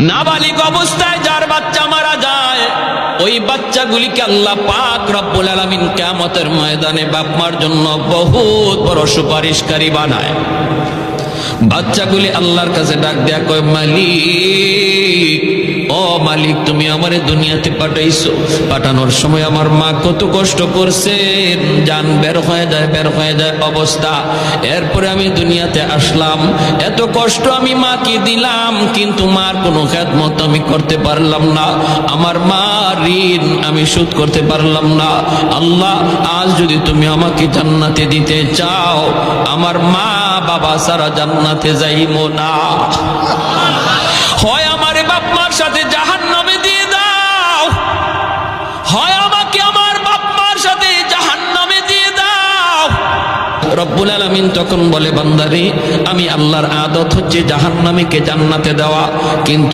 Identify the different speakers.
Speaker 1: নাবালিগ অবস্থায় যার বাচ্চা মারা যায়, ওই বাচ্চাগুলিকে আল্লাহ পাক রব্বুল আলামিন কিয়ামতের ময়দানে বাপ মার জন্য বহুত বড় সুপারিশকারী বানায়। বাচ্চাগুলি আল্লাহর কাছে ডাক দেয়া কয়, মালিক, ও মালিক, তুমি আমারে দুনিয়াতে পাঠাইছো, পাঠানোর সময় আমার মা কত কষ্ট করছেন, জান বের হয়ে যায় অবস্থা। এরপরে আমি দুনিয়াতে আসলাম, এত কষ্ট আমি মাকে দিলাম, কিন্তু মার কোনো খেদমত আমি করতে পারলাম না, আমার মা ঋণ আমি শোধ করতে পারলাম না। আল্লাহ, আজ যদি তুমি আমাকে জান্নাতে দিতে চাও, আমার মা বাবা সারা জান্নাতে যাইবো না, হয় আমারে বাপ মার সাথে জাহান্নামে দিয়ে দাও, হয় আমাকে আমার বাপ মার সাথে জাহান্নামে দিয়ে দাও। রব্বুল আলামিন তখন বলে, বান্দারে, আমি আল্লাহর আদত হচ্ছে জাহান্নামীকে জান্নাতে দেওয়া, কিন্তু